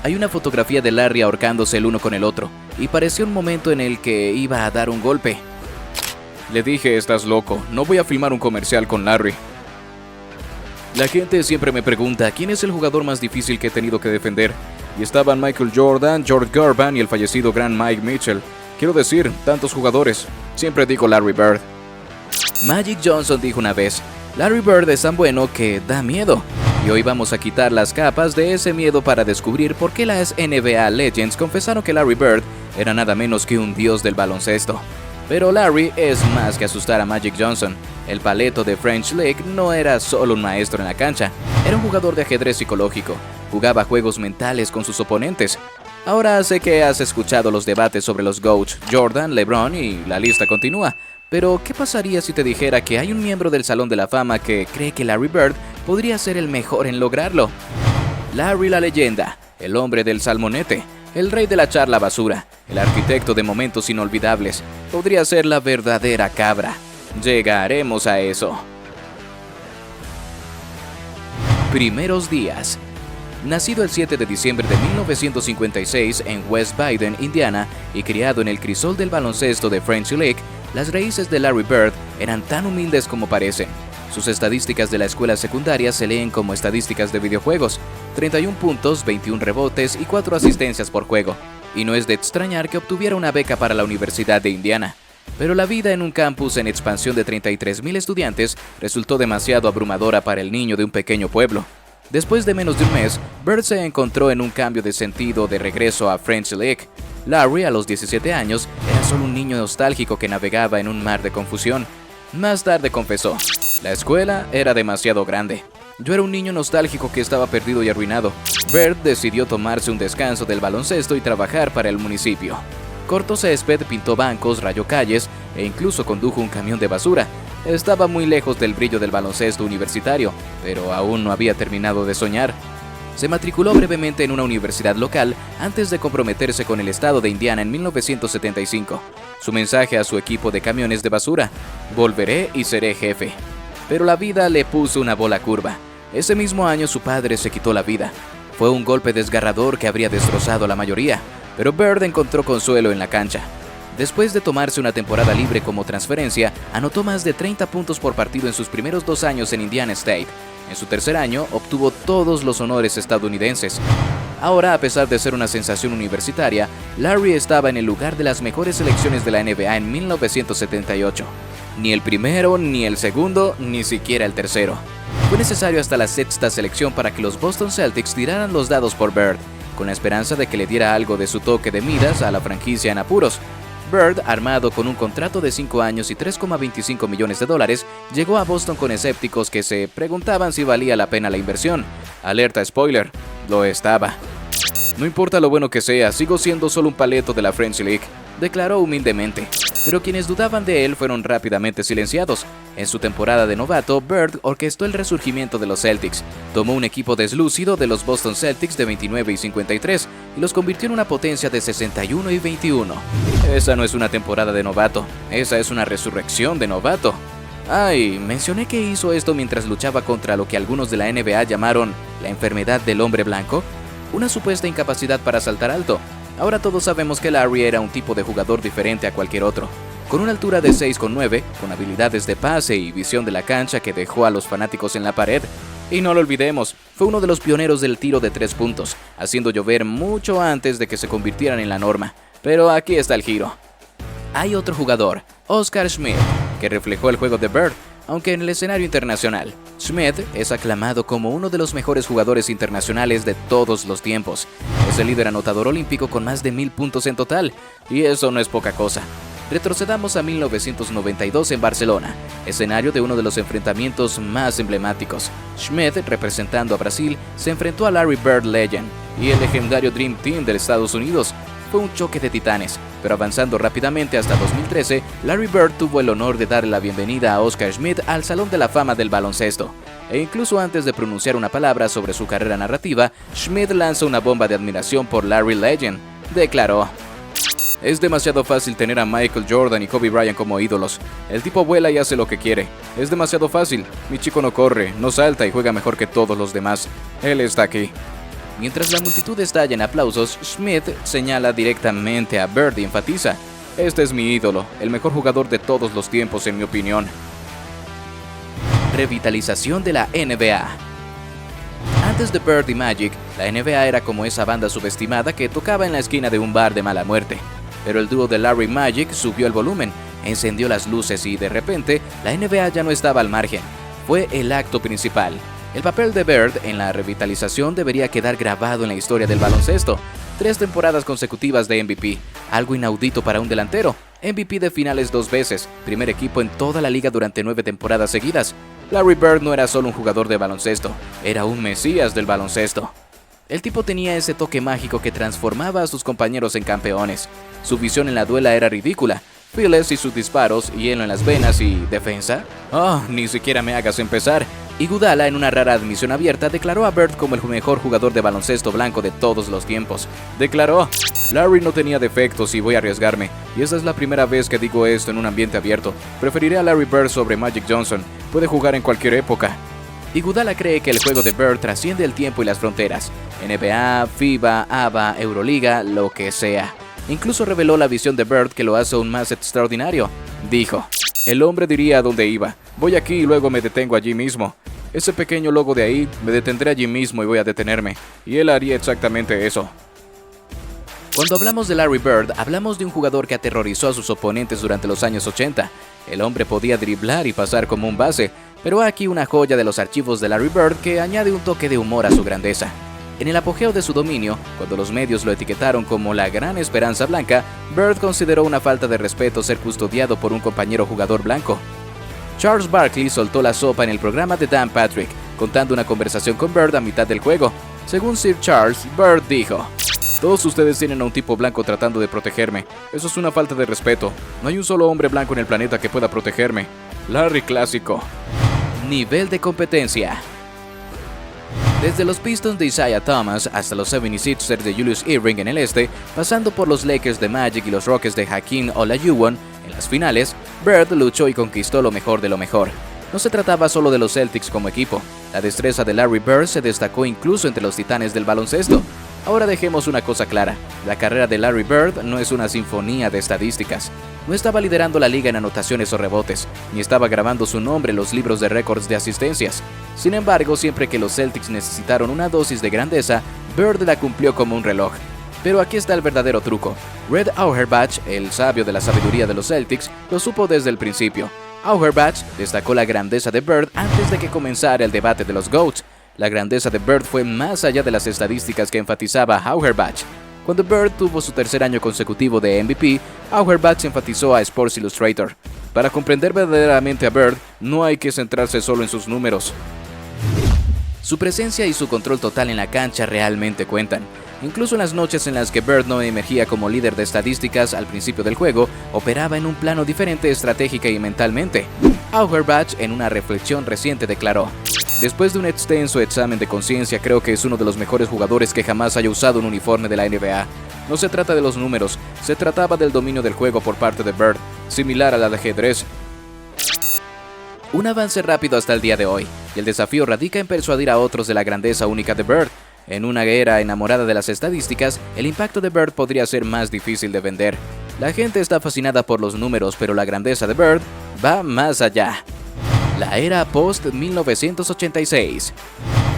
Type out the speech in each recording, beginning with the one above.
Hay una fotografía de Larry ahorcándose el uno con el otro, y pareció un momento en el que iba a dar un golpe. Le dije, estás loco, no voy a filmar un comercial con Larry. La gente siempre me pregunta, ¿quién es el jugador más difícil que he tenido que defender? Y estaban Michael Jordan, George Gervin y el fallecido gran Mike Mitchell. Quiero decir, tantos jugadores. Siempre digo Larry Bird. Magic Johnson dijo una vez, Larry Bird es tan bueno que da miedo. Y hoy vamos a quitar las capas de ese miedo para descubrir por qué las NBA Legends confesaron que Larry Bird era nada menos que un dios del baloncesto. Pero Larry es más que asustar a Magic Johnson. El paleto de French League no era solo un maestro en la cancha, era un jugador de ajedrez psicológico. Jugaba juegos mentales con sus oponentes. Ahora sé que has escuchado los debates sobre los GOATs, Jordan, LeBron y la lista continúa. Pero, ¿qué pasaría si te dijera que hay un miembro del Salón de la Fama que cree que Larry Bird podría ser el mejor en lograrlo? Larry la leyenda, el hombre del salmonete, el rey de la charla basura, el arquitecto de momentos inolvidables, podría ser la verdadera cabra. Llegaremos a eso. Primeros días. Nacido el 7 de diciembre de 1956 en West Baden, Indiana, y criado en el crisol del baloncesto de French League, las raíces de Larry Bird eran tan humildes como parecen. Sus estadísticas de la escuela secundaria se leen como estadísticas de videojuegos: 31 puntos, 21 rebotes y 4 asistencias por juego. Y no es de extrañar que obtuviera una beca para la Universidad de Indiana. Pero la vida en un campus en expansión de 33,000 estudiantes resultó demasiado abrumadora para el niño de un pequeño pueblo. Después de menos de un mes, Bird se encontró en un cambio de sentido de regreso a French League. Larry, a los 17 años, era solo un niño nostálgico que navegaba en un mar de confusión. Más tarde confesó, la escuela era demasiado grande. Yo era un niño nostálgico que estaba perdido y arruinado. Bird decidió tomarse un descanso del baloncesto y trabajar para el municipio. Cortó césped, pintó bancos, rayó calles e incluso condujo un camión de basura. Estaba muy lejos del brillo del baloncesto universitario, pero aún no había terminado de soñar. Se matriculó brevemente en una universidad local antes de comprometerse con el estado de Indiana en 1975. Su mensaje a su equipo de camiones de basura: volveré y seré jefe. Pero la vida le puso una bola curva. Ese mismo año su padre se quitó la vida. Fue un golpe desgarrador que habría destrozado a la mayoría, pero Bird encontró consuelo en la cancha. Después de tomarse una temporada libre como transferencia, anotó más de 30 puntos por partido en sus primeros 2 años en Indiana State. En su tercer año, obtuvo todos los honores estadounidenses. Ahora, a pesar de ser una sensación universitaria, Larry estaba en el lugar de las mejores selecciones de la NBA en 1978. Ni el primero, ni el segundo, ni siquiera el tercero. Fue necesario hasta la sexta selección para que los Boston Celtics tiraran los dados por Bird, con la esperanza de que le diera algo de su toque de Midas a la franquicia en apuros. Bird, armado con un contrato de 5 años y $3,25 millones, llegó a Boston con escépticos que se preguntaban si valía la pena la inversión. Alerta spoiler, lo estaba. No importa lo bueno que sea, sigo siendo solo un paleto de la French League, declaró humildemente. Pero quienes dudaban de él fueron rápidamente silenciados. En su temporada de novato, Bird orquestó el resurgimiento de los Celtics. Tomó un equipo deslúcido de los Boston Celtics de 29 y 53 y los convirtió en una potencia de 61 y 21. Esa no es una temporada de novato, esa es una resurrección de novato. Ay, mencioné que hizo esto mientras luchaba contra lo que algunos de la NBA llamaron la enfermedad del hombre blanco, una supuesta incapacidad para saltar alto. Ahora todos sabemos que Larry era un tipo de jugador diferente a cualquier otro, con una altura de 6,9, con habilidades de pase y visión de la cancha que dejó a los fanáticos en la pared. Y no lo olvidemos, fue uno de los pioneros del tiro de 3 puntos, haciendo llover mucho antes de que se convirtieran en la norma. Pero aquí está el giro. Hay otro jugador, Oscar Schmidt, que reflejó el juego de Bird, aunque en el escenario internacional. Schmidt es aclamado como uno de los mejores jugadores internacionales de todos los tiempos. Es el líder anotador olímpico con más de 1000 puntos en total, y eso no es poca cosa. Retrocedamos a 1992 en Barcelona, escenario de uno de los enfrentamientos más emblemáticos. Schmidt, representando a Brasil, se enfrentó a Larry Bird Legend y el legendario Dream Team de Estados Unidos. Fue un choque de titanes, pero avanzando rápidamente hasta 2013, Larry Bird tuvo el honor de darle la bienvenida a Oscar Schmidt al Salón de la Fama del baloncesto. E incluso antes de pronunciar una palabra sobre su carrera narrativa, Schmidt lanzó una bomba de admiración por Larry Legend. Declaró: es demasiado fácil tener a Michael Jordan y Kobe Bryant como ídolos. El tipo vuela y hace lo que quiere. Es demasiado fácil. Mi chico no corre, no salta y juega mejor que todos los demás. Él está aquí. Mientras la multitud estalla en aplausos, Smith señala directamente a Bird y enfatiza: "Este es mi ídolo, el mejor jugador de todos los tiempos en mi opinión". Revitalización de la NBA. Antes de Bird y Magic, la NBA era como esa banda subestimada que tocaba en la esquina de un bar de mala muerte. Pero el dúo de Larry y Magic subió el volumen, encendió las luces y de repente la NBA ya no estaba al margen. Fue el acto principal. El papel de Bird en la revitalización debería quedar grabado en la historia del baloncesto. 3 temporadas consecutivas de MVP, algo inaudito para un delantero. MVP de finales 2 veces, primer equipo en toda la liga durante 9 temporadas seguidas. Larry Bird no era solo un jugador de baloncesto, era un mesías del baloncesto. El tipo tenía ese toque mágico que transformaba a sus compañeros en campeones. Su visión en la duela era ridícula. Phillips y sus disparos, hielo en las venas y defensa. Oh, ni siquiera me hagas empezar. Iguodala, en una rara admisión abierta, declaró a Bird como el mejor jugador de baloncesto blanco de todos los tiempos. Declaró: "Larry no tenía defectos y voy a arriesgarme, y esa es la primera vez que digo esto en un ambiente abierto. Preferiré a Larry Bird sobre Magic Johnson. Puede jugar en cualquier época". Iguodala cree que el juego de Bird trasciende el tiempo y las fronteras. NBA, FIBA, ABA, Euroliga, lo que sea. Incluso reveló la visión de Bird que lo hace aún más extraordinario. Dijo: "El hombre diría a dónde iba. Voy aquí y luego me detengo allí mismo. Ese pequeño logo de ahí, me detendré allí mismo y voy a detenerme". Y él haría exactamente eso. Cuando hablamos de Larry Bird, hablamos de un jugador que aterrorizó a sus oponentes durante los años 80. El hombre podía driblar y pasar como un base, pero aquí una joya de los archivos de Larry Bird que añade un toque de humor a su grandeza. En el apogeo de su dominio, cuando los medios lo etiquetaron como la gran esperanza blanca, Bird consideró una falta de respeto ser custodiado por un compañero jugador blanco. Charles Barkley soltó la sopa en el programa de Dan Patrick, contando una conversación con Bird a mitad del juego. Según Sir Charles, Bird dijo: "Todos ustedes tienen a un tipo blanco tratando de protegerme. Eso es una falta de respeto. No hay un solo hombre blanco en el planeta que pueda protegerme". Larry clásico. Nivel de competencia. Desde los Pistons de Isaiah Thomas hasta los 76ers de Julius Erving en el este, pasando por los Lakers de Magic y los Rockets de Hakeem Olajuwon, en las finales, Bird luchó y conquistó lo mejor de lo mejor. No se trataba solo de los Celtics como equipo. La destreza de Larry Bird se destacó incluso entre los titanes del baloncesto. Ahora dejemos una cosa clara: la carrera de Larry Bird no es una sinfonía de estadísticas. No estaba liderando la liga en anotaciones o rebotes, ni estaba grabando su nombre en los libros de récords de asistencias. Sin embargo, siempre que los Celtics necesitaron una dosis de grandeza, Bird la cumplió como un reloj. Pero aquí está el verdadero truco. Red Auerbach, el sabio de la sabiduría de los Celtics, lo supo desde el principio. Auerbach destacó la grandeza de Bird antes de que comenzara el debate de los GOATs. La grandeza de Bird fue más allá de las estadísticas que enfatizaba Auerbach. Cuando Bird tuvo su tercer año consecutivo de MVP, Auerbach enfatizó a Sports Illustrated: "Para comprender verdaderamente a Bird, no hay que centrarse solo en sus números. Su presencia y su control total en la cancha realmente cuentan". Incluso en las noches en las que Bird no emergía como líder de estadísticas al principio del juego, operaba en un plano diferente estratégica y mentalmente. Auerbach, en una reflexión reciente, declaró: "Después de un extenso examen de conciencia, creo que es uno de los mejores jugadores que jamás haya usado un uniforme de la NBA. No se trata de los números, se trataba del dominio del juego por parte de Bird, similar al ajedrez". Un avance rápido hasta el día de hoy, y el desafío radica en persuadir a otros de la grandeza única de Bird. En una era enamorada de las estadísticas, el impacto de Bird podría ser más difícil de vender. La gente está fascinada por los números, pero la grandeza de Bird va más allá. La era post-1986.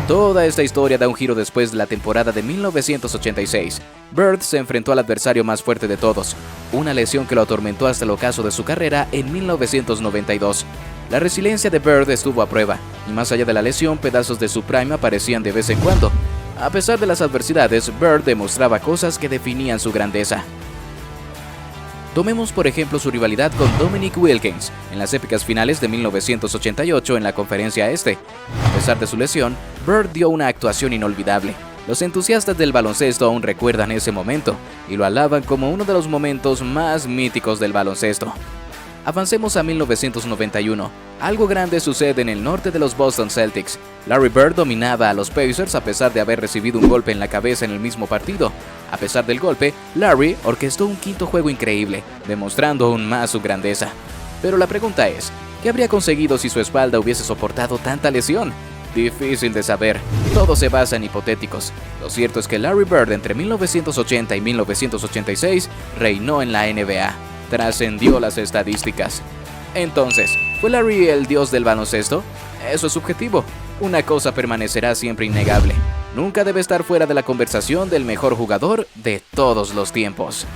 Toda esta historia da un giro después de la temporada de 1986. Bird se enfrentó al adversario más fuerte de todos, una lesión que lo atormentó hasta el ocaso de su carrera en 1992. La resiliencia de Bird estuvo a prueba, y más allá de la lesión, pedazos de su prime aparecían de vez en cuando. A pesar de las adversidades, Bird demostraba cosas que definían su grandeza. Tomemos por ejemplo su rivalidad con Dominique Wilkins en las épicas finales de 1988 en la Conferencia Este. A pesar de su lesión, Bird dio una actuación inolvidable. Los entusiastas del baloncesto aún recuerdan ese momento y lo alaban como uno de los momentos más míticos del baloncesto. Avancemos a 1991. Algo grande sucede en el norte de los Boston Celtics. Larry Bird dominaba a los Pacers a pesar de haber recibido un golpe en la cabeza en el mismo partido. A pesar del golpe, Larry orquestó un quinto juego increíble, demostrando aún más su grandeza. Pero la pregunta es, ¿qué habría conseguido si su espalda hubiese soportado tanta lesión? Difícil de saber, todo se basa en hipotéticos. Lo cierto es que Larry Bird entre 1980 y 1986 reinó en la NBA, trascendió las estadísticas. Entonces, ¿fue Larry el dios del baloncesto? Eso es subjetivo. Una cosa permanecerá siempre innegable: nunca debe estar fuera de la conversación del mejor jugador de todos los tiempos.